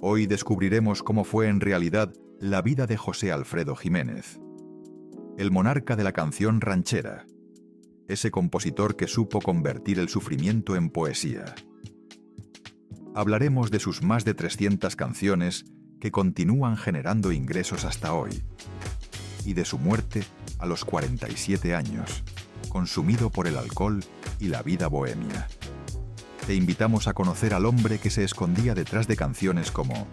Hoy descubriremos cómo fue en realidad la vida de José Alfredo Jiménez, el monarca de la canción ranchera, ese compositor que supo convertir el sufrimiento en poesía. Hablaremos de sus más de 300 canciones que continúan generando ingresos hasta hoy, y de su muerte a los 47 años, consumido por el alcohol y la vida bohemia. Te invitamos a conocer al hombre que se escondía detrás de canciones como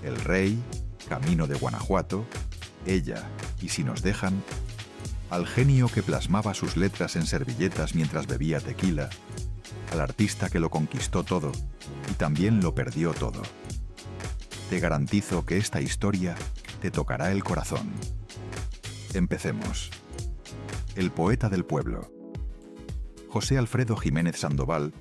El Rey, Camino de Guanajuato, Ella y Si nos dejan, al genio que plasmaba sus letras en servilletas mientras bebía tequila, al artista que lo conquistó todo y también lo perdió todo. Te garantizo que esta historia te tocará el corazón. Empecemos. El poeta del pueblo. José Alfredo Jiménez Sandoval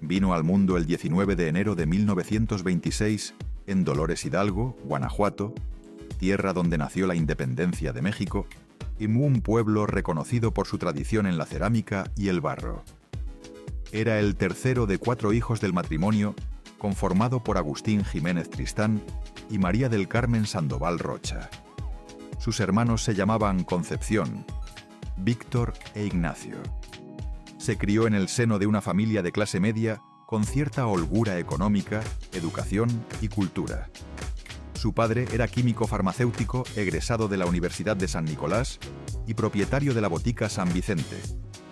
vino al mundo el 19 de enero de 1926 en Dolores Hidalgo, Guanajuato, tierra donde nació la independencia de México, y un pueblo reconocido por su tradición en la cerámica y el barro. Era el tercero de 4 hijos del matrimonio conformado por Agustín Jiménez Tristán y María del Carmen Sandoval Rocha. Sus hermanos se llamaban Concepción, Víctor e Ignacio. Se crió en el seno de una familia de clase media con cierta holgura económica, educación y cultura. Su padre era químico farmacéutico egresado de la Universidad de San Nicolás y propietario de la botica San Vicente,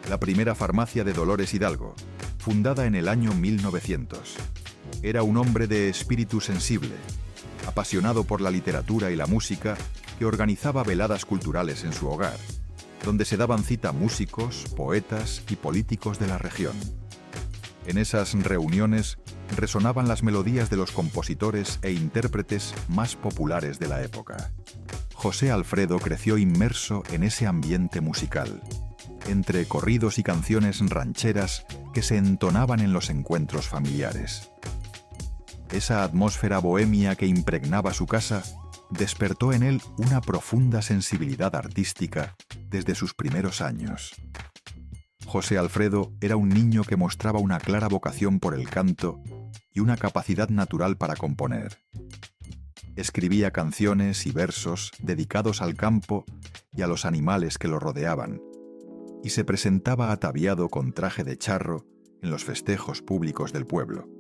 la primera farmacia de Dolores Hidalgo, fundada en el año 1900. Era un hombre de espíritu sensible, apasionado por la literatura y la música, que organizaba veladas culturales en su hogar, donde se daban cita músicos, poetas y políticos de la región. En esas reuniones resonaban las melodías de los compositores e intérpretes más populares de la época. José Alfredo creció inmerso en ese ambiente musical, entre corridos y canciones rancheras que se entonaban en los encuentros familiares. Esa atmósfera bohemia que impregnaba su casa despertó en él una profunda sensibilidad artística desde sus primeros años. José Alfredo era un niño que mostraba una clara vocación por el canto y una capacidad natural para componer. Escribía canciones y versos dedicados al campo y a los animales que lo rodeaban, y se presentaba ataviado con traje de charro en los festejos públicos del pueblo,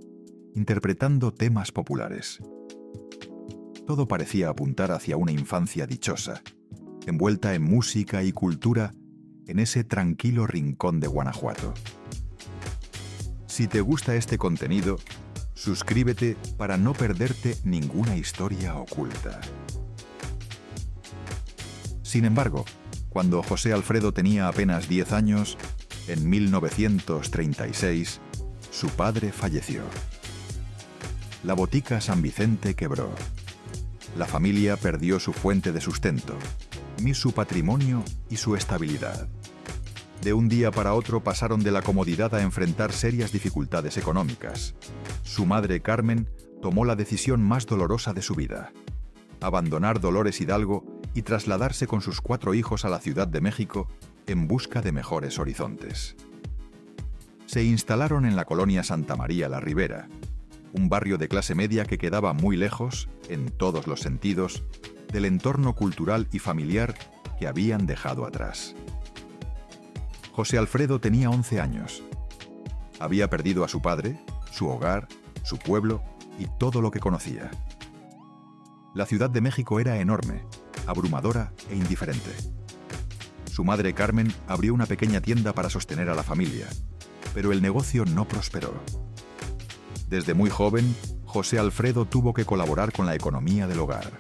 interpretando temas populares. Todo parecía apuntar hacia una infancia dichosa, envuelta en música y cultura en ese tranquilo rincón de Guanajuato. Si te gusta este contenido, suscríbete para no perderte ninguna historia oculta. Sin embargo, cuando José Alfredo tenía apenas 10 años, en 1936, su padre falleció. La botica San Vicente quebró. La familia perdió su fuente de sustento, su patrimonio y su estabilidad. De un día para otro pasaron de la comodidad a enfrentar serias dificultades económicas. Su madre Carmen tomó la decisión más dolorosa de su vida: abandonar Dolores Hidalgo y trasladarse con sus 4 hijos a la Ciudad de México en busca de mejores horizontes. Se instalaron en la colonia Santa María la Ribera, un barrio de clase media que quedaba muy lejos, en todos los sentidos, del entorno cultural y familiar que habían dejado atrás. José Alfredo tenía 11 años. Había perdido a su padre, su hogar, su pueblo y todo lo que conocía. La Ciudad de México era enorme, abrumadora e indiferente. Su madre Carmen abrió una pequeña tienda para sostener a la familia, pero el negocio no prosperó. Desde muy joven, José Alfredo tuvo que colaborar con la economía del hogar.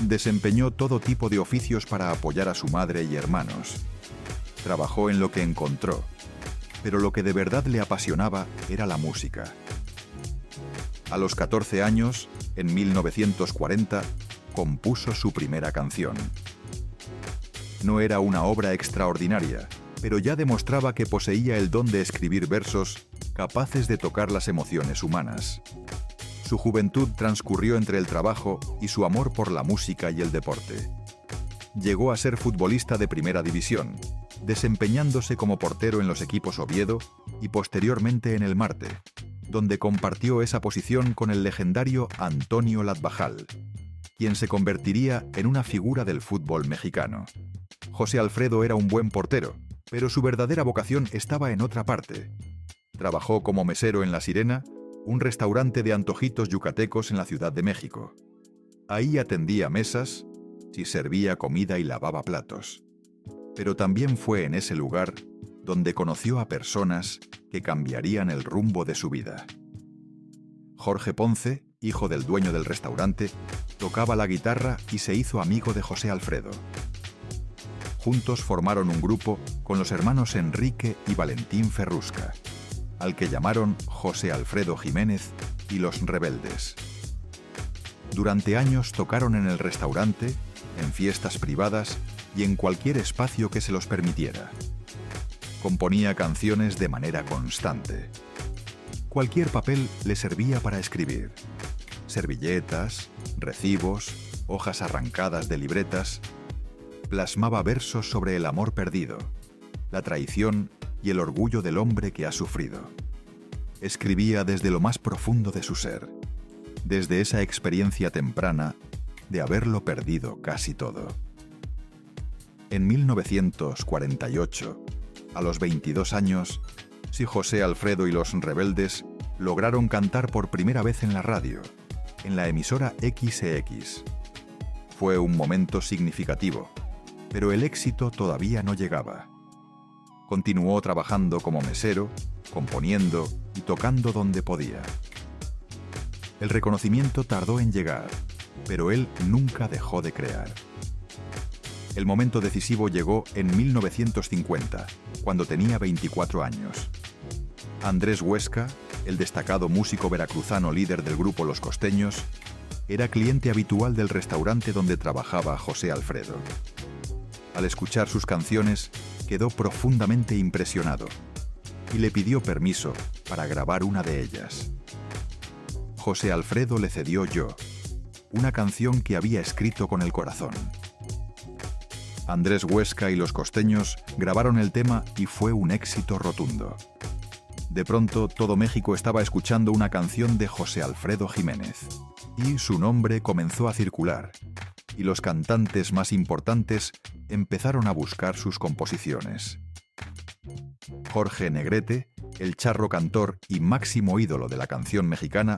Desempeñó todo tipo de oficios para apoyar a su madre y hermanos. Trabajó en lo que encontró, pero lo que de verdad le apasionaba era la música. A los 14 años, en 1940, compuso su primera canción. No era una obra extraordinaria, pero ya demostraba que poseía el don de escribir versos capaces de tocar las emociones humanas. Su juventud transcurrió entre el trabajo y su amor por la música y el deporte. Llegó a ser futbolista de primera división, desempeñándose como portero en los equipos Oviedo y posteriormente en el Marte, donde compartió esa posición con el legendario Antonio Latbajal, quien se convertiría en una figura del fútbol mexicano. José Alfredo era un buen portero, pero su verdadera vocación estaba en otra parte. Trabajó como mesero en La Sirena, un restaurante de antojitos yucatecos en la Ciudad de México. Ahí atendía mesas, y servía comida y lavaba platos. Pero también fue en ese lugar donde conoció a personas que cambiarían el rumbo de su vida. Jorge Ponce, hijo del dueño del restaurante, tocaba la guitarra y se hizo amigo de José Alfredo. Juntos formaron un grupo con los hermanos Enrique y Valentín Ferrusca, al que llamaron José Alfredo Jiménez y Los Rebeldes. Durante años tocaron en el restaurante, en fiestas privadas y en cualquier espacio que se los permitiera. Componía canciones de manera constante. Cualquier papel le servía para escribir. Servilletas, recibos, hojas arrancadas de libretas. Plasmaba versos sobre el amor perdido, la traición y el orgullo del hombre que ha sufrido. Escribía desde lo más profundo de su ser, desde esa experiencia temprana de haberlo perdido casi todo. En 1948, a los 22 años, sí, José Alfredo y Los Rebeldes lograron cantar por primera vez en la radio, en la emisora XX. Fue un momento significativo, pero el éxito todavía no llegaba. Continuó trabajando como mesero, componiendo y tocando donde podía. El reconocimiento tardó en llegar, pero él nunca dejó de crear. El momento decisivo llegó en 1950, cuando tenía 24 años. Andrés Huesca, el destacado músico veracruzano líder del grupo Los Costeños, era cliente habitual del restaurante donde trabajaba José Alfredo. Al escuchar sus canciones, quedó profundamente impresionado y le pidió permiso para grabar una de ellas. José Alfredo le cedió Yo, una canción que había escrito con el corazón. Andrés Huesca y Los Costeños grabaron el tema y fue un éxito rotundo. De pronto, todo México estaba escuchando una canción de José Alfredo Jiménez, y su nombre comenzó a circular, y los cantantes más importantes empezaron a buscar sus composiciones. Jorge Negrete, el charro cantor y máximo ídolo de la canción mexicana,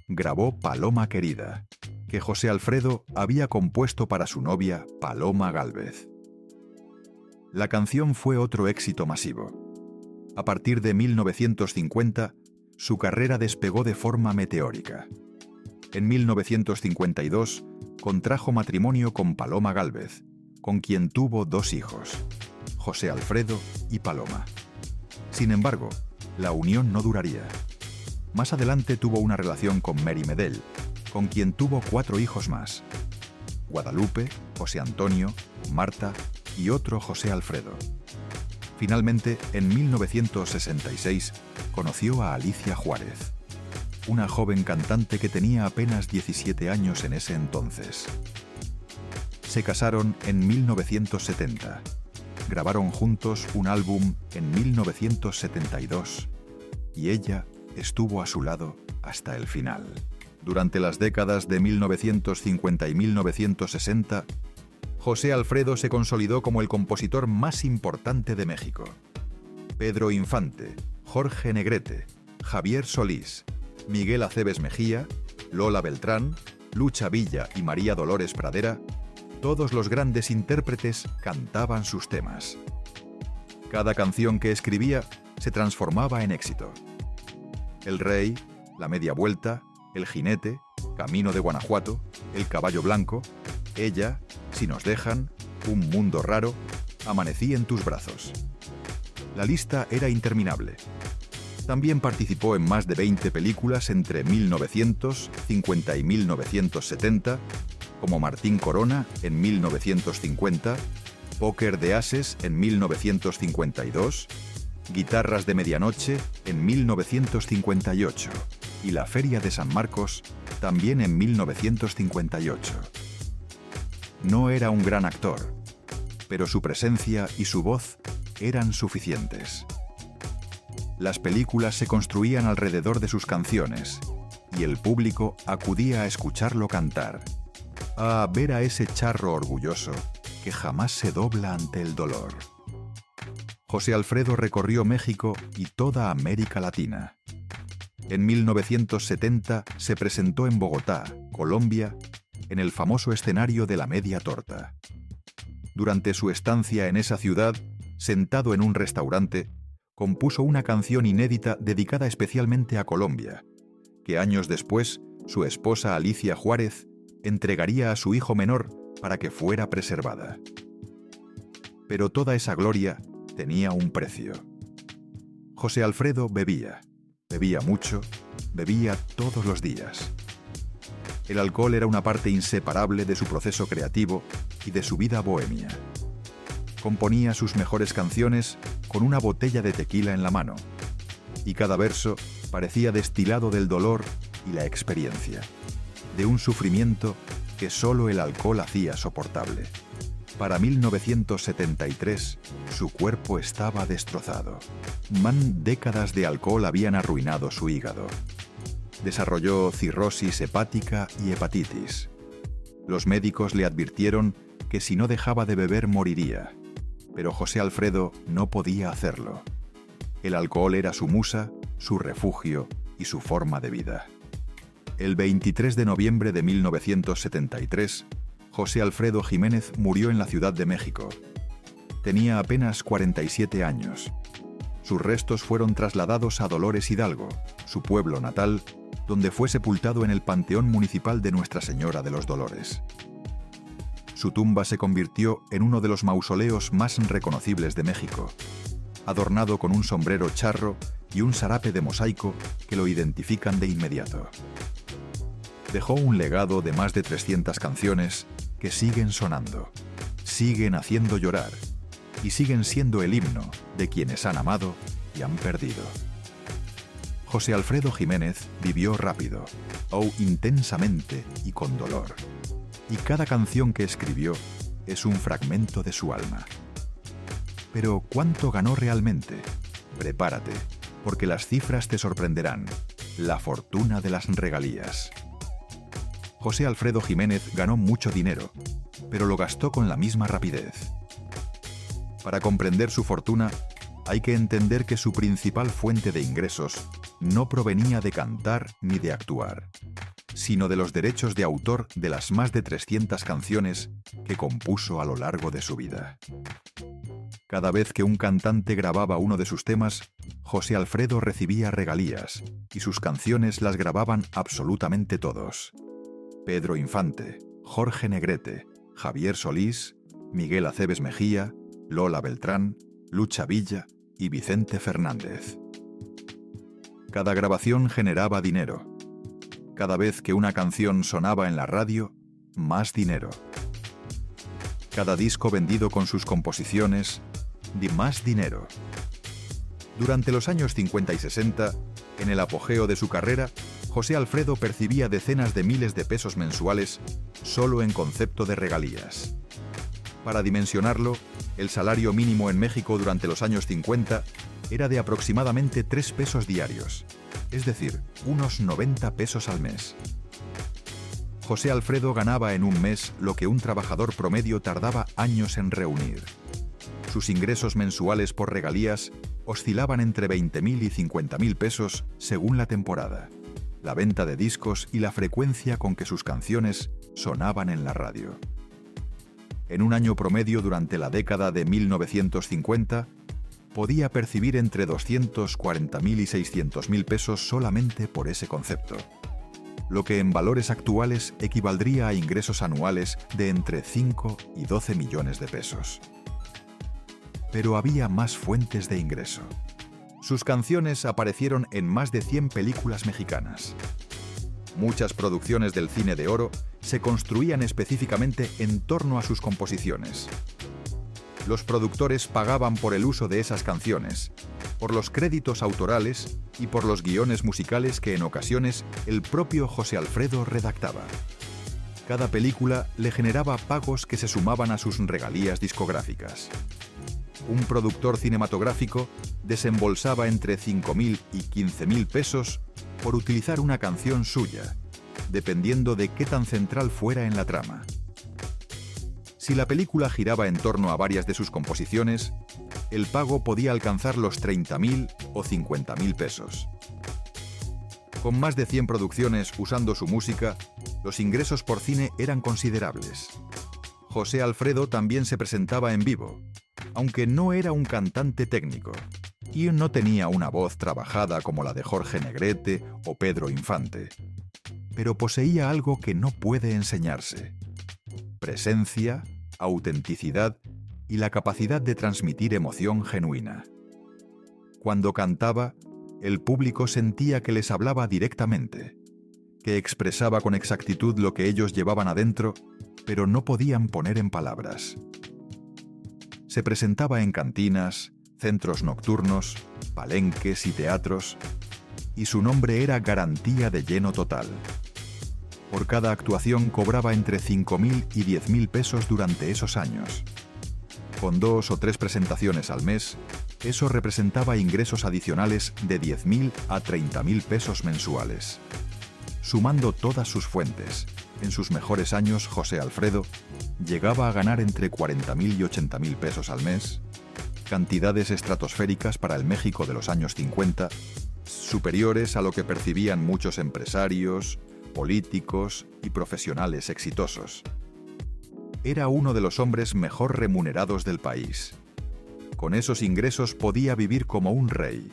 grabó Paloma Querida, que José Alfredo había compuesto para su novia Paloma Gálvez. La canción fue otro éxito masivo. A partir de 1950, su carrera despegó de forma meteórica. En 1952, contrajo matrimonio con Paloma Gálvez, con quien tuvo 2 hijos, José Alfredo y Paloma. Sin embargo, la unión no duraría. Más adelante tuvo una relación con Mary Medel, con quien tuvo 4 hijos más: Guadalupe, José Antonio, Marta y otro José Alfredo. Finalmente, en 1966, conoció a Alicia Juárez, una joven cantante que tenía apenas 17 años en ese entonces. Se casaron en 1970. Grabaron juntos un álbum en 1972 y ella estuvo a su lado hasta el final. Durante las décadas de 1950 y 1960, José Alfredo se consolidó como el compositor más importante de México. Pedro Infante, Jorge Negrete, Javier Solís, Miguel Aceves Mejía, Lola Beltrán, Lucha Villa y María Dolores Pradera, todos los grandes intérpretes cantaban sus temas. Cada canción que escribía se transformaba en éxito. El Rey, La Media Vuelta, El Jinete, Camino de Guanajuato, El Caballo Blanco, Ella, Si nos dejan, Un mundo raro, Amanecí en tus brazos. La lista era interminable. También participó en más de 20 películas entre 1950 y 1970, como Martín Corona en 1950, Póker de Ases en 1952, Guitarras de Medianoche en 1958 y La Feria de San Marcos también en 1958. No era un gran actor, pero su presencia y su voz eran suficientes. Las películas se construían alrededor de sus canciones y el público acudía a escucharlo cantar, a ver a ese charro orgulloso que jamás se dobla ante el dolor. José Alfredo recorrió México y toda América Latina. En 1970 se presentó en Bogotá, Colombia, en el famoso escenario de la Media Torta. Durante su estancia en esa ciudad, sentado en un restaurante, compuso una canción inédita dedicada especialmente a Colombia, que años después su esposa Alicia Juárez entregaría a su hijo menor para que fuera preservada. Pero toda esa gloria tenía un precio. José Alfredo bebía mucho, bebía todos los días. El alcohol era una parte inseparable de su proceso creativo y de su vida bohemia. Componía sus mejores canciones con una botella de tequila en la mano, y cada verso parecía destilado del dolor y la experiencia, de un sufrimiento que solo el alcohol hacía soportable. Para 1973, su cuerpo estaba destrozado. Décadas de alcohol habían arruinado su hígado. Desarrolló cirrosis hepática y hepatitis. Los médicos le advirtieron que si no dejaba de beber moriría, pero José Alfredo no podía hacerlo. El alcohol era su musa, su refugio y su forma de vida. El 23 de noviembre de 1973, José Alfredo Jiménez murió en la Ciudad de México. Tenía apenas 47 años. Sus restos fueron trasladados a Dolores Hidalgo, su pueblo natal, donde fue sepultado en el Panteón Municipal de Nuestra Señora de los Dolores. Su tumba se convirtió en uno de los mausoleos más reconocibles de México, adornado con un sombrero charro y un zarape de mosaico que lo identifican de inmediato. Dejó un legado de más de 300 canciones que siguen sonando, siguen haciendo llorar y siguen siendo el himno de quienes han amado y han perdido. José Alfredo Jiménez vivió rápido, intensamente y con dolor. Y cada canción que escribió es un fragmento de su alma. Pero ¿cuánto ganó realmente? Prepárate, porque las cifras te sorprenderán. La fortuna de las regalías. José Alfredo Jiménez ganó mucho dinero, pero lo gastó con la misma rapidez. Para comprender su fortuna, hay que entender que su principal fuente de ingresos no provenía de cantar ni de actuar, sino de los derechos de autor de las más de 300 canciones que compuso a lo largo de su vida. Cada vez que un cantante grababa uno de sus temas, José Alfredo recibía regalías, y sus canciones las grababan absolutamente todos. Pedro Infante, Jorge Negrete, Javier Solís, Miguel Aceves Mejía, Lola Beltrán, Lucha Villa y Vicente Fernández. Cada grabación generaba dinero. Cada vez que una canción sonaba en la radio, más dinero. Cada disco vendido con sus composiciones, más dinero. Durante los años 50 y 60, en el apogeo de su carrera, José Alfredo percibía decenas de miles de pesos mensuales solo en concepto de regalías. Para dimensionarlo, el salario mínimo en México durante los años 50 era de aproximadamente 3 pesos diarios, es decir, unos 90 pesos al mes. José Alfredo ganaba en un mes lo que un trabajador promedio tardaba años en reunir. Sus ingresos mensuales por regalías oscilaban entre 20.000 y 50.000 pesos según la temporada, la venta de discos y la frecuencia con que sus canciones sonaban en la radio. En un año promedio durante la década de 1950, podía percibir entre 240.000 y 600.000 pesos solamente por ese concepto, lo que en valores actuales equivaldría a ingresos anuales de entre 5 y 12 millones de pesos. Pero había más fuentes de ingreso. Sus canciones aparecieron en más de 100 películas mexicanas. Muchas producciones del cine de oro se construían específicamente en torno a sus composiciones. Los productores pagaban por el uso de esas canciones, por los créditos autorales y por los guiones musicales que en ocasiones el propio José Alfredo redactaba. Cada película le generaba pagos que se sumaban a sus regalías discográficas. Un productor cinematográfico desembolsaba entre 5.000 y 15.000 pesos por utilizar una canción suya, dependiendo de qué tan central fuera en la trama. Si la película giraba en torno a varias de sus composiciones, el pago podía alcanzar los 30.000 o 50.000 pesos. Con más de 100 producciones usando su música, los ingresos por cine eran considerables. José Alfredo también se presentaba en vivo, aunque no era un cantante técnico, y no tenía una voz trabajada como la de Jorge Negrete o Pedro Infante. Pero poseía algo que no puede enseñarse: presencia, autenticidad y la capacidad de transmitir emoción genuina. Cuando cantaba, el público sentía que les hablaba directamente, que expresaba con exactitud lo que ellos llevaban adentro, pero no podían poner en palabras. Se presentaba en cantinas, centros nocturnos, palenques y teatros, y su nombre era garantía de lleno total. Por cada actuación cobraba entre 5.000 y 10.000 pesos durante esos años. Con 2 o 3 presentaciones al mes, eso representaba ingresos adicionales de 10.000 a 30.000 pesos mensuales. Sumando todas sus fuentes, en sus mejores años José Alfredo llegaba a ganar entre 40.000 y 80.000 pesos al mes, cantidades estratosféricas para el México de los años 50, superiores a lo que percibían muchos empresarios, políticos y profesionales exitosos. Era uno de los hombres mejor remunerados del país. Con esos ingresos podía vivir como un rey,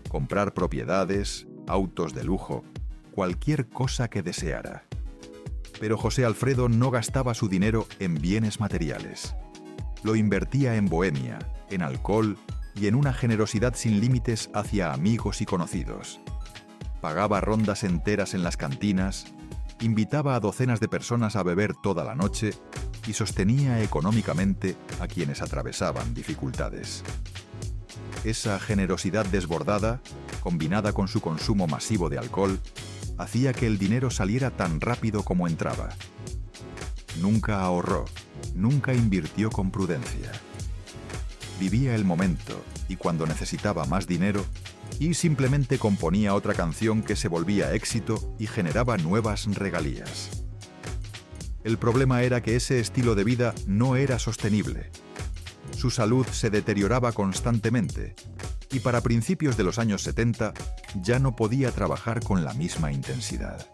comprar propiedades, autos de lujo, cualquier cosa que deseara. Pero José Alfredo no gastaba su dinero en bienes materiales. Lo invertía en bohemia, en alcohol y en una generosidad sin límites hacia amigos y conocidos. Pagaba rondas enteras en las cantinas, invitaba a docenas de personas a beber toda la noche y sostenía económicamente a quienes atravesaban dificultades. Esa generosidad desbordada, combinada con su consumo masivo de alcohol, hacía que el dinero saliera tan rápido como entraba. Nunca ahorró, nunca invirtió con prudencia. Vivía el momento y cuando necesitaba más dinero, y simplemente componía otra canción que se volvía éxito y generaba nuevas regalías. El problema era que ese estilo de vida no era sostenible. Su salud se deterioraba constantemente y para principios de los años 70 ya no podía trabajar con la misma intensidad.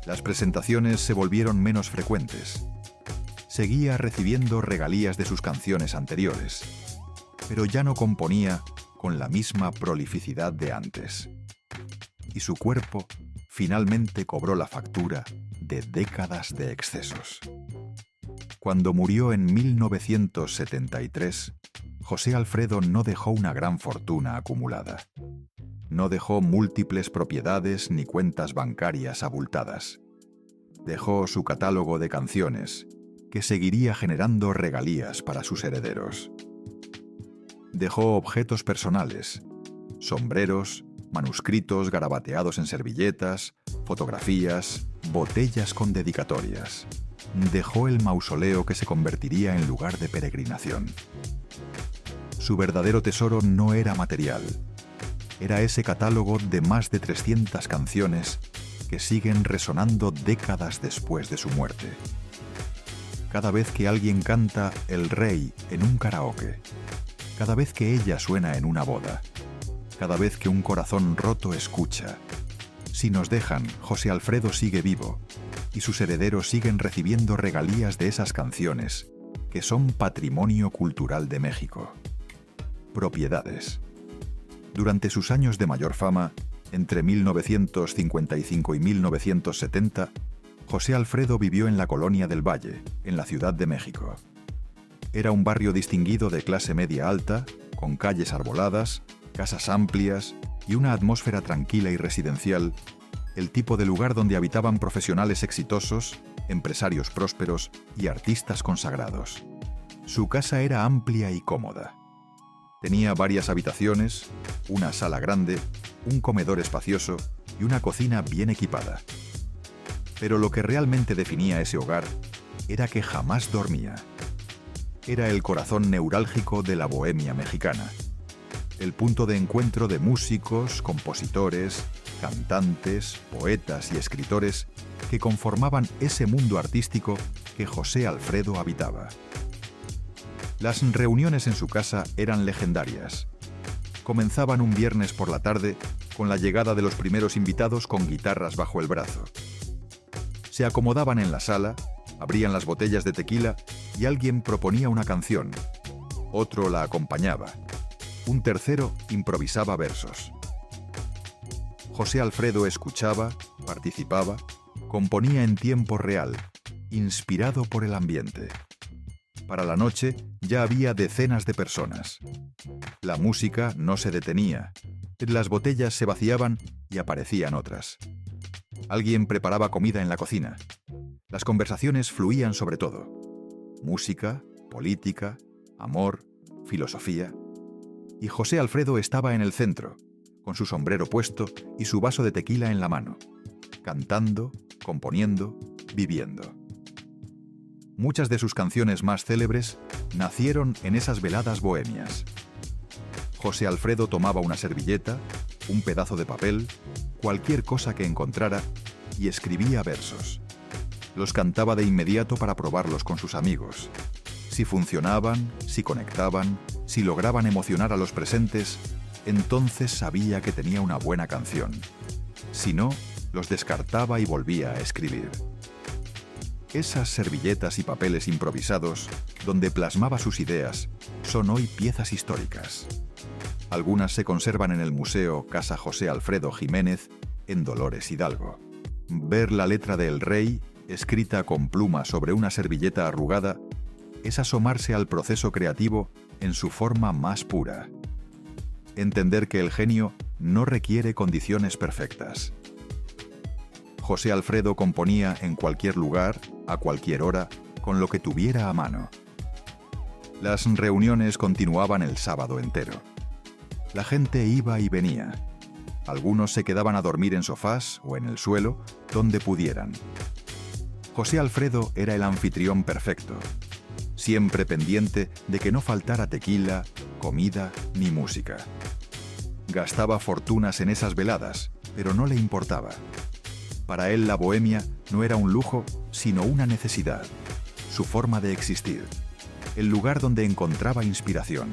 Las presentaciones se volvieron menos frecuentes. Seguía recibiendo regalías de sus canciones anteriores, pero ya no componía con la misma prolificidad de antes. Y su cuerpo finalmente cobró la factura de décadas de excesos. Cuando murió en 1973, José Alfredo no dejó una gran fortuna acumulada. No dejó múltiples propiedades ni cuentas bancarias abultadas. Dejó su catálogo de canciones, que seguiría generando regalías para sus herederos. Dejó objetos personales, sombreros, manuscritos garabateados en servilletas, fotografías, botellas con dedicatorias. Dejó el mausoleo que se convertiría en lugar de peregrinación. Su verdadero tesoro no era material. Era ese catálogo de más de 300 canciones que siguen resonando décadas después de su muerte. Cada vez que alguien canta El Rey en un karaoke, cada vez que ella suena en una boda, cada vez que un corazón roto escucha, si nos dejan, José Alfredo sigue vivo y sus herederos siguen recibiendo regalías de esas canciones que son patrimonio cultural de México. Propiedades. Durante sus años de mayor fama, entre 1955 y 1970, José Alfredo vivió en la Colonia del Valle, en la Ciudad de México. Era un barrio distinguido de clase media alta, con calles arboladas, casas amplias y una atmósfera tranquila y residencial, el tipo de lugar donde habitaban profesionales exitosos, empresarios prósperos y artistas consagrados. Su casa era amplia y cómoda. Tenía varias habitaciones, una sala grande, un comedor espacioso y una cocina bien equipada. Pero lo que realmente definía ese hogar era que jamás dormía. era el corazón neurálgico de la bohemia mexicana, el punto de encuentro de músicos, compositores, cantantes, poetas y escritores que conformaban ese mundo artístico que José Alfredo habitaba. Las reuniones en su casa eran legendarias. Comenzaban un viernes por la tarde con la llegada de los primeros invitados con guitarras bajo el brazo. Se acomodaban en la sala, abrían las botellas de tequila y alguien proponía una canción. Otro la acompañaba. Un tercero improvisaba versos. José Alfredo escuchaba, participaba, componía en tiempo real, inspirado por el ambiente. Para la noche ya había decenas de personas. La música no se detenía. Las botellas se vaciaban y aparecían otras. Alguien preparaba comida en la cocina. Las conversaciones fluían sobre todo. Música, política, amor, filosofía. Y José Alfredo estaba en el centro, con su sombrero puesto y su vaso de tequila en la mano, cantando, componiendo, viviendo. Muchas de sus canciones más célebres nacieron en esas veladas bohemias. José Alfredo tomaba una servilleta, un pedazo de papel, cualquier cosa que encontrara, y escribía versos. Los cantaba de inmediato para probarlos con sus amigos. Si funcionaban, si conectaban, si lograban emocionar a los presentes, entonces sabía que tenía una buena canción. Si no, los descartaba y volvía a escribir. Esas servilletas y papeles improvisados, donde plasmaba sus ideas, son hoy piezas históricas. Algunas se conservan en el Museo Casa José Alfredo Jiménez, en Dolores Hidalgo. Ver la letra de El Rey, escrita con pluma sobre una servilleta arrugada, es asomarse al proceso creativo en su forma más pura. Entender que el genio no requiere condiciones perfectas. José Alfredo componía en cualquier lugar, a cualquier hora, con lo que tuviera a mano. Las reuniones continuaban el sábado entero. La gente iba y venía. Algunos se quedaban a dormir en sofás o en el suelo, donde pudieran. José Alfredo era el anfitrión perfecto, siempre pendiente de que no faltara tequila, comida ni música. Gastaba fortunas en esas veladas, pero no le importaba. Para él la bohemia no era un lujo, sino una necesidad, su forma de existir, el lugar donde encontraba inspiración.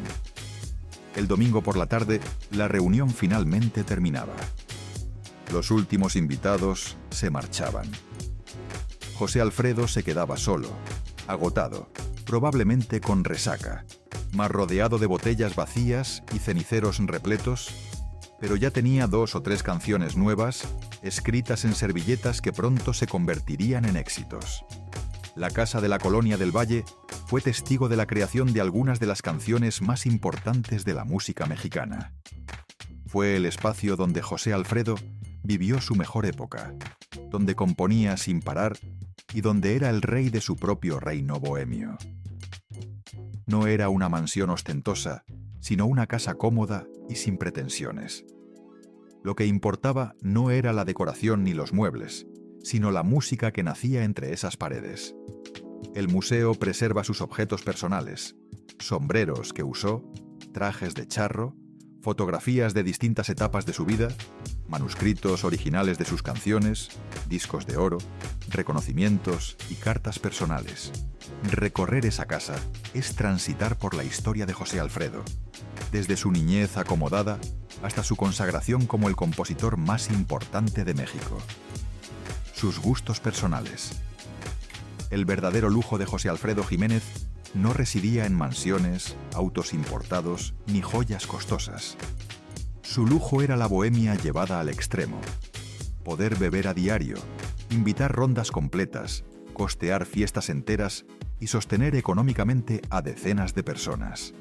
El domingo por la tarde, la reunión finalmente terminaba. Los últimos invitados se marchaban. José Alfredo se quedaba solo, agotado, probablemente con resaca, mas rodeado de botellas vacías y ceniceros repletos, pero ya tenía 2 o 3 canciones nuevas, escritas en servilletas que pronto se convertirían en éxitos. La Casa de la Colonia del Valle fue testigo de la creación de algunas de las canciones más importantes de la música mexicana. Fue el espacio donde José Alfredo vivió su mejor época, donde componía sin parar y donde era el rey de su propio reino bohemio. No era una mansión ostentosa, sino una casa cómoda y sin pretensiones. Lo que importaba no era la decoración ni los muebles, sino la música que nacía entre esas paredes. El museo preserva sus objetos personales, sombreros que usó, trajes de charro, fotografías de distintas etapas de su vida, manuscritos originales de sus canciones, discos de oro, reconocimientos y cartas personales. Recorrer esa casa es transitar por la historia de José Alfredo, desde su niñez acomodada hasta su consagración como el compositor más importante de México. Sus gustos personales. El verdadero lujo de José Alfredo Jiménez no residía en mansiones, autos importados ni joyas costosas. Su lujo era la bohemia llevada al extremo. Poder beber a diario, invitar rondas completas, costear fiestas enteras y sostener económicamente a decenas de personas.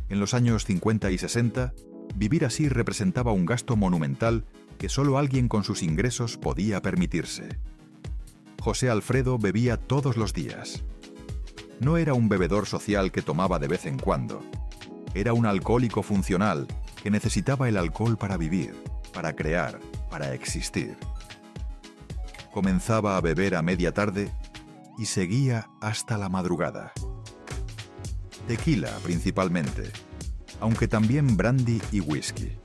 En los años 50 y 60, vivir así representaba un gasto monumental que solo alguien con sus ingresos podía permitirse. José Alfredo bebía todos los días. No era un bebedor social que tomaba de vez en cuando. Era un alcohólico funcional que necesitaba el alcohol para vivir, para crear, para existir. Comenzaba a beber a media tarde y seguía hasta la madrugada. Tequila principalmente, aunque también brandy y whisky.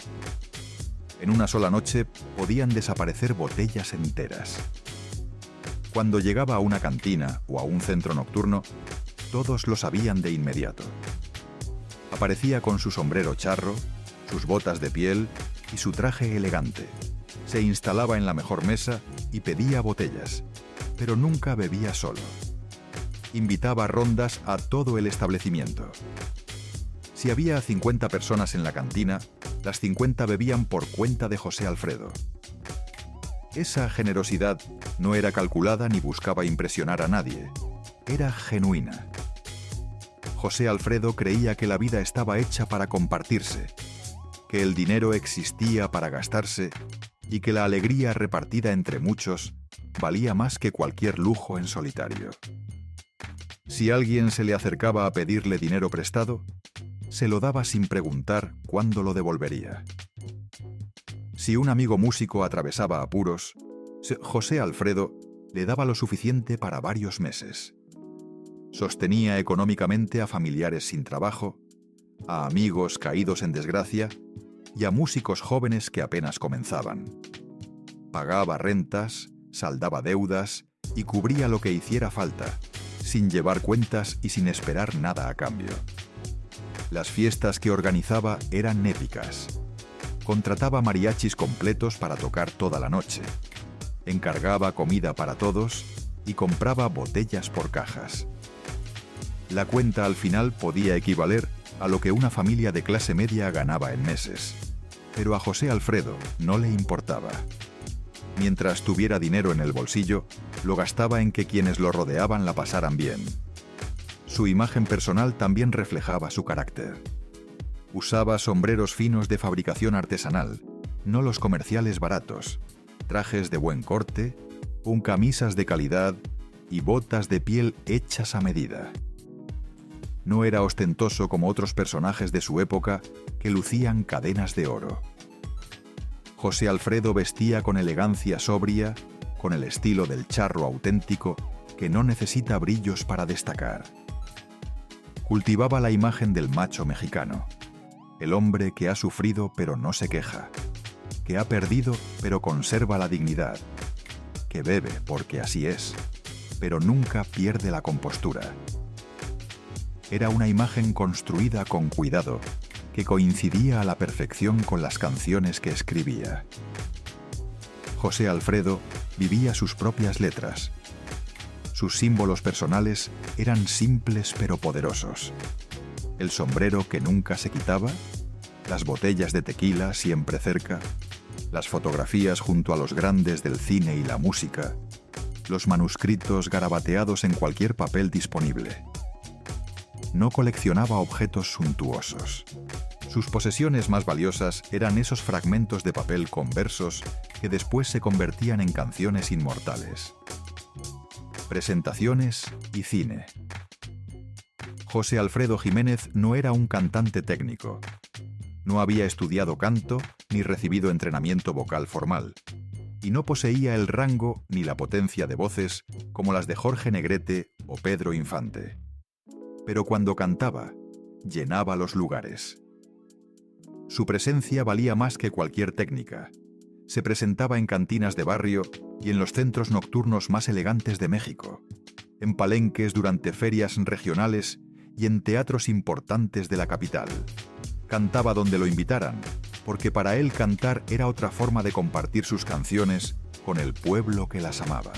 En una sola noche podían desaparecer botellas enteras. Cuando llegaba a una cantina o a un centro nocturno, todos lo sabían de inmediato. Aparecía con su sombrero charro, sus botas de piel y su traje elegante. Se instalaba en la mejor mesa y pedía botellas, pero nunca bebía solo. Invitaba rondas a todo el establecimiento. Si había 50 personas en la cantina, las 50 bebían por cuenta de José Alfredo. Esa generosidad no era calculada ni buscaba impresionar a nadie. Era genuina. José Alfredo creía que la vida estaba hecha para compartirse, que el dinero existía para gastarse y que la alegría repartida entre muchos valía más que cualquier lujo en solitario. Si alguien se le acercaba a pedirle dinero prestado, se lo daba sin preguntar cuándo lo devolvería. Si un amigo músico atravesaba apuros, José Alfredo le daba lo suficiente para varios meses. Sostenía económicamente a familiares sin trabajo, a amigos caídos en desgracia y a músicos jóvenes que apenas comenzaban. Pagaba rentas, saldaba deudas y cubría lo que hiciera falta, sin llevar cuentas y sin esperar nada a cambio. Las fiestas que organizaba eran épicas. Contrataba mariachis completos para tocar toda la noche. Encargaba comida para todos y compraba botellas por cajas. La cuenta al final podía equivaler a lo que una familia de clase media ganaba en meses. Pero a José Alfredo no le importaba. Mientras tuviera dinero en el bolsillo, lo gastaba en que quienes lo rodeaban la pasaran bien. Su imagen personal también reflejaba su carácter. Usaba sombreros finos de fabricación artesanal, no los comerciales baratos, trajes de buen corte, camisas de calidad y botas de piel hechas a medida. No era ostentoso como otros personajes de su época que lucían cadenas de oro. José Alfredo vestía con elegancia sobria, con el estilo del charro auténtico que no necesita brillos para destacar. Cultivaba la imagen del macho mexicano, el hombre que ha sufrido pero no se queja, que ha perdido pero conserva la dignidad, que bebe porque así es, pero nunca pierde la compostura. Era una imagen construida con cuidado, que coincidía a la perfección con las canciones que escribía. José Alfredo vivía sus propias letras. Sus símbolos personales eran simples pero poderosos. El sombrero que nunca se quitaba, las botellas de tequila siempre cerca, las fotografías junto a los grandes del cine y la música, los manuscritos garabateados en cualquier papel disponible. No coleccionaba objetos suntuosos. Sus posesiones más valiosas eran esos fragmentos de papel con versos que después se convertían en canciones inmortales. Presentaciones y cine. José Alfredo Jiménez no era un cantante técnico. No había estudiado canto ni recibido entrenamiento vocal formal, y no poseía el rango ni la potencia de voces como las de Jorge Negrete o Pedro Infante. Pero cuando cantaba, llenaba los lugares. Su presencia valía más que cualquier técnica. Se presentaba en cantinas de barrio y en los centros nocturnos más elegantes de México, en palenques durante ferias regionales y en teatros importantes de la capital. Cantaba donde lo invitaran, porque para él cantar era otra forma de compartir sus canciones con el pueblo que las amaba.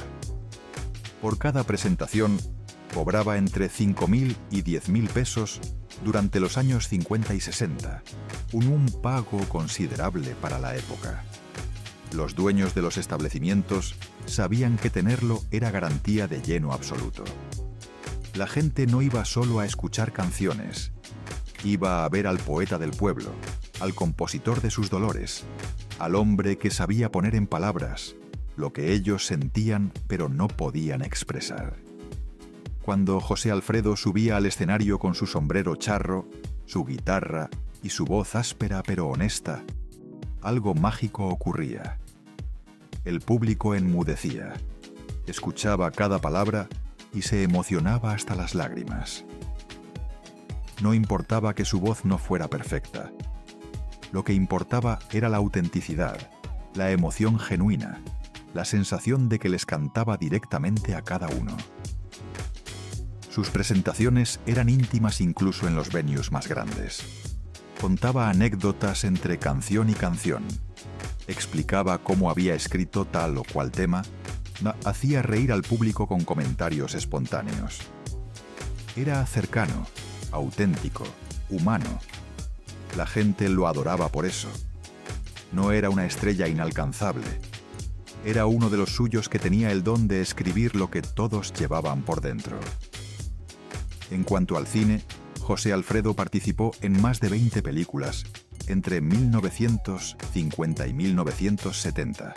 Por cada presentación, cobraba entre 5.000 y 10.000 pesos durante los años 50 y 60, un pago considerable para la época. Los dueños de los establecimientos sabían que tenerlo era garantía de lleno absoluto. La gente no iba solo a escuchar canciones, iba a ver al poeta del pueblo, al compositor de sus dolores, al hombre que sabía poner en palabras lo que ellos sentían pero no podían expresar. Cuando José Alfredo subía al escenario con su sombrero charro, su guitarra y su voz áspera pero honesta, algo mágico ocurría. El público enmudecía, escuchaba cada palabra y se emocionaba hasta las lágrimas. No importaba que su voz no fuera perfecta. Lo que importaba era la autenticidad, la emoción genuina, la sensación de que les cantaba directamente a cada uno. Sus presentaciones eran íntimas incluso en los venues más grandes. Contaba anécdotas entre canción y canción. Explicaba cómo había escrito tal o cual tema. Hacía reír al público con comentarios espontáneos. Era cercano, auténtico, humano. La gente lo adoraba por eso. No era una estrella inalcanzable. Era uno de los suyos que tenía el don de escribir lo que todos llevaban por dentro. En cuanto al cine, José Alfredo participó en más de 20 películas entre 1950 y 1970.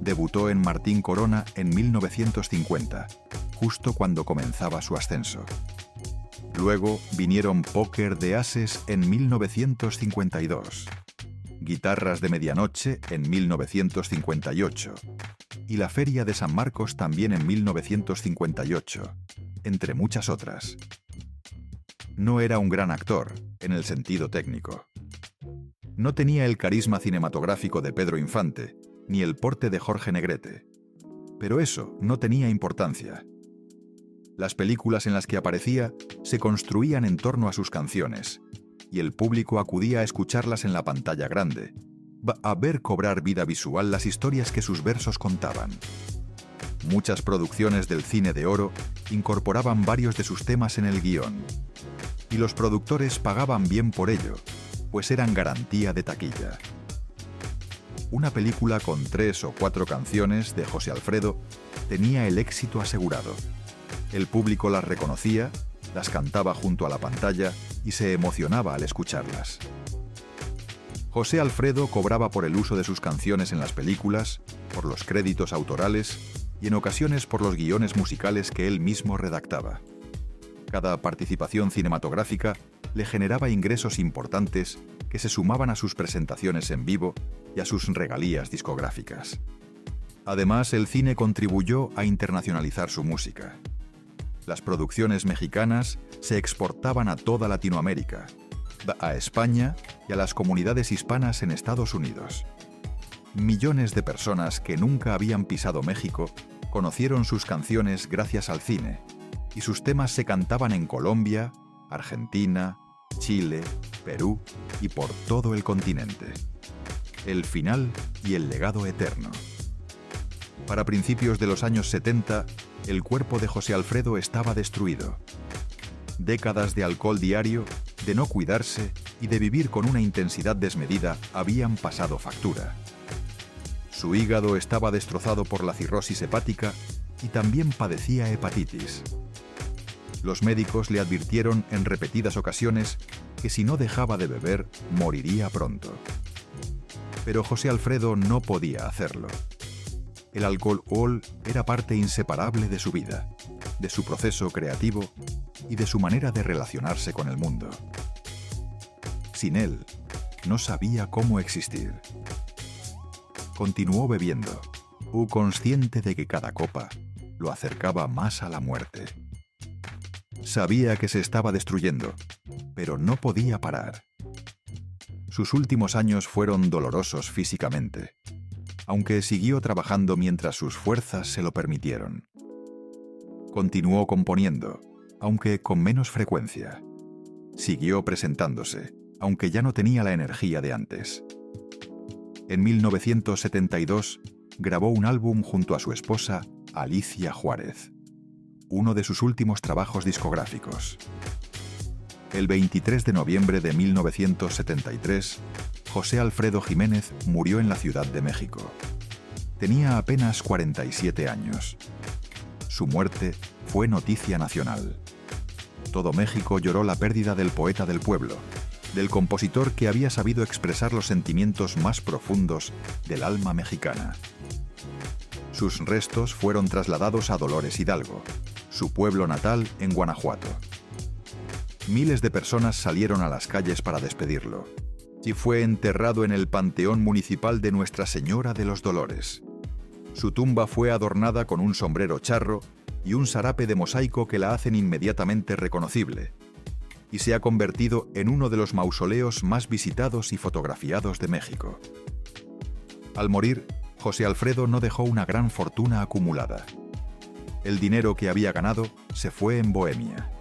Debutó en Martín Corona en 1950, justo cuando comenzaba su ascenso. Luego vinieron Póker de Ases en 1952, Guitarras de Medianoche en 1958 y La Feria de San Marcos también en 1958, entre muchas otras. No era un gran actor, en el sentido técnico. No tenía el carisma cinematográfico de Pedro Infante, ni el porte de Jorge Negrete. Pero eso no tenía importancia. Las películas en las que aparecía se construían en torno a sus canciones, y el público acudía a escucharlas en la pantalla grande, a ver cobrar vida visual las historias que sus versos contaban. Muchas producciones del cine de oro incorporaban varios de sus temas en el guión, y los productores pagaban bien por ello, pues eran garantía de taquilla. Una película con 3 o 4 canciones de José Alfredo tenía el éxito asegurado. El público las reconocía, las cantaba junto a la pantalla y se emocionaba al escucharlas. José Alfredo cobraba por el uso de sus canciones en las películas, por los créditos autorales y en ocasiones por los guiones musicales que él mismo redactaba. Cada participación cinematográfica le generaba ingresos importantes que se sumaban a sus presentaciones en vivo y a sus regalías discográficas. Además, el cine contribuyó a internacionalizar su música. Las producciones mexicanas se exportaban a toda Latinoamérica, a España y a las comunidades hispanas en Estados Unidos. Millones de personas que nunca habían pisado México conocieron sus canciones gracias al cine, y sus temas se cantaban en Colombia, Argentina, Chile, Perú y por todo el continente. El final y el legado eterno. Para principios de los años 70, el cuerpo de José Alfredo estaba destruido. Décadas de alcohol diario, de no cuidarse y de vivir con una intensidad desmedida habían pasado factura. Su hígado estaba destrozado por la cirrosis hepática y también padecía hepatitis. Los médicos le advirtieron en repetidas ocasiones que si no dejaba de beber, moriría pronto. Pero José Alfredo no podía hacerlo. El alcohol era parte inseparable de su vida, de su proceso creativo y de su manera de relacionarse con el mundo. Sin él, no sabía cómo existir. Continuó bebiendo, consciente de que cada copa lo acercaba más a la muerte. Sabía que se estaba destruyendo, pero no podía parar. Sus últimos años fueron dolorosos físicamente, aunque siguió trabajando mientras sus fuerzas se lo permitieron. Continuó componiendo, aunque con menos frecuencia. Siguió presentándose, aunque ya no tenía la energía de antes. En 1972 grabó un álbum junto a su esposa Alicia Juárez, uno de sus últimos trabajos discográficos. El 23 de noviembre de 1973, José Alfredo Jiménez murió en la Ciudad de México. Tenía apenas 47 años. Su muerte fue noticia nacional. Todo México lloró la pérdida del poeta del pueblo, del compositor que había sabido expresar los sentimientos más profundos del alma mexicana. Sus restos fueron trasladados a Dolores Hidalgo, su pueblo natal en Guanajuato. Miles de personas salieron a las calles para despedirlo, y fue enterrado en el Panteón Municipal de Nuestra Señora de los Dolores. Su tumba fue adornada con un sombrero charro y un sarape de mosaico que la hacen inmediatamente reconocible, y se ha convertido en uno de los mausoleos más visitados y fotografiados de México. Al morir, José Alfredo no dejó una gran fortuna acumulada. El dinero que había ganado se fue en bohemia,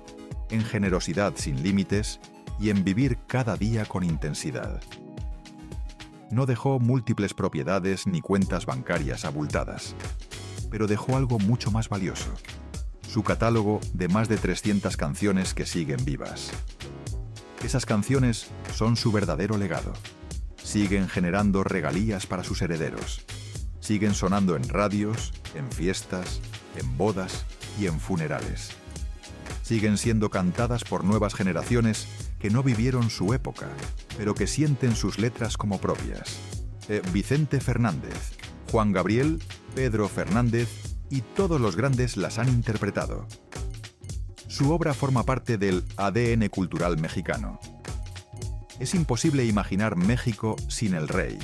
en generosidad sin límites y en vivir cada día con intensidad. No dejó múltiples propiedades ni cuentas bancarias abultadas, pero dejó algo mucho más valioso: su catálogo de más de 300 canciones que siguen vivas. Esas canciones son su verdadero legado. Siguen generando regalías para sus herederos. Siguen sonando en radios, en fiestas, en bodas y en funerales. Siguen siendo cantadas por nuevas generaciones que no vivieron su época, pero que sienten sus letras como propias. Vicente Fernández, Juan Gabriel, Pedro Fernández y todos los grandes las han interpretado. Su obra forma parte del ADN cultural mexicano. Es imposible imaginar México sin el rey,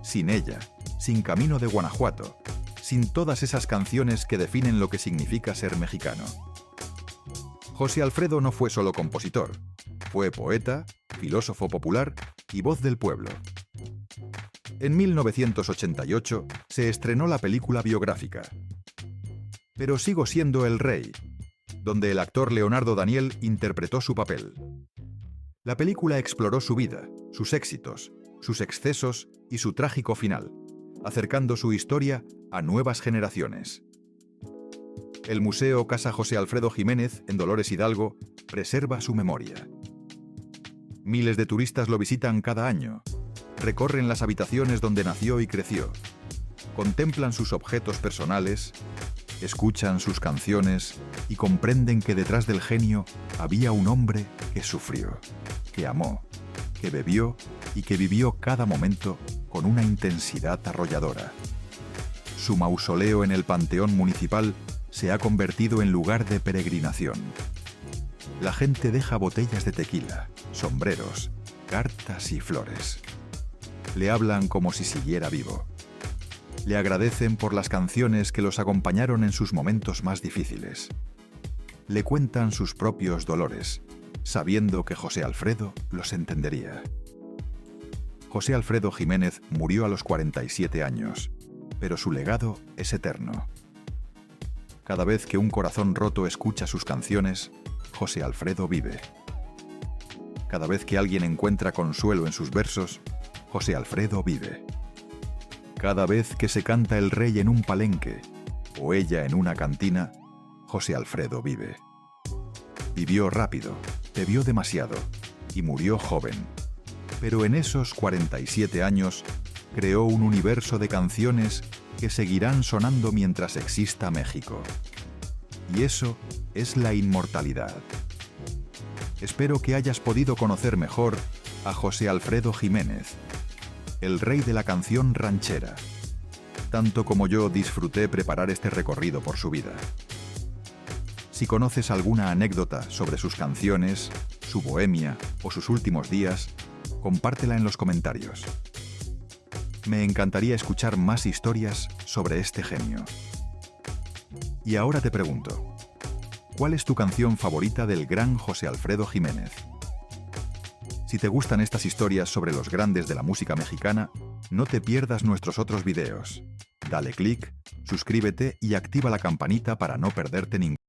sin ella, sin Camino de Guanajuato, sin todas esas canciones que definen lo que significa ser mexicano. José Alfredo no fue solo compositor, fue poeta, filósofo popular y voz del pueblo. En 1988 se estrenó la película biográfica Pero sigo siendo el rey, donde el actor Leonardo Daniel interpretó su papel. La película exploró su vida, sus éxitos, sus excesos y su trágico final, acercando su historia a nuevas generaciones. El Museo Casa José Alfredo Jiménez, en Dolores Hidalgo, preserva su memoria. Miles de turistas lo visitan cada año, recorren las habitaciones donde nació y creció, contemplan sus objetos personales, escuchan sus canciones y comprenden que detrás del genio había un hombre que sufrió, que amó, que bebió y que vivió cada momento con una intensidad arrolladora. Su mausoleo en el Panteón Municipal se ha convertido en lugar de peregrinación. La gente deja botellas de tequila, sombreros, cartas y flores. Le hablan como si siguiera vivo. Le agradecen por las canciones que los acompañaron en sus momentos más difíciles. Le cuentan sus propios dolores, sabiendo que José Alfredo los entendería. José Alfredo Jiménez murió a los 47 años, pero su legado es eterno. Cada vez que un corazón roto escucha sus canciones, José Alfredo vive. Cada vez que alguien encuentra consuelo en sus versos, José Alfredo vive. Cada vez que se canta el rey en un palenque o ella en una cantina, José Alfredo vive. Vivió rápido, bebió demasiado y murió joven. Pero en esos 47 años creó un universo de canciones que seguirán sonando mientras exista México. Y eso es la inmortalidad. Espero que hayas podido conocer mejor a José Alfredo Jiménez, el rey de la canción ranchera, tanto como yo disfruté preparar este recorrido por su vida. Si conoces alguna anécdota sobre sus canciones, su bohemia o sus últimos días, compártela en los comentarios. Me encantaría escuchar más historias sobre este genio. Y ahora te pregunto, ¿cuál es tu canción favorita del gran José Alfredo Jiménez? Si te gustan estas historias sobre los grandes de la música mexicana, no te pierdas nuestros otros videos. Dale click, suscríbete y activa la campanita para no perderte ninguno.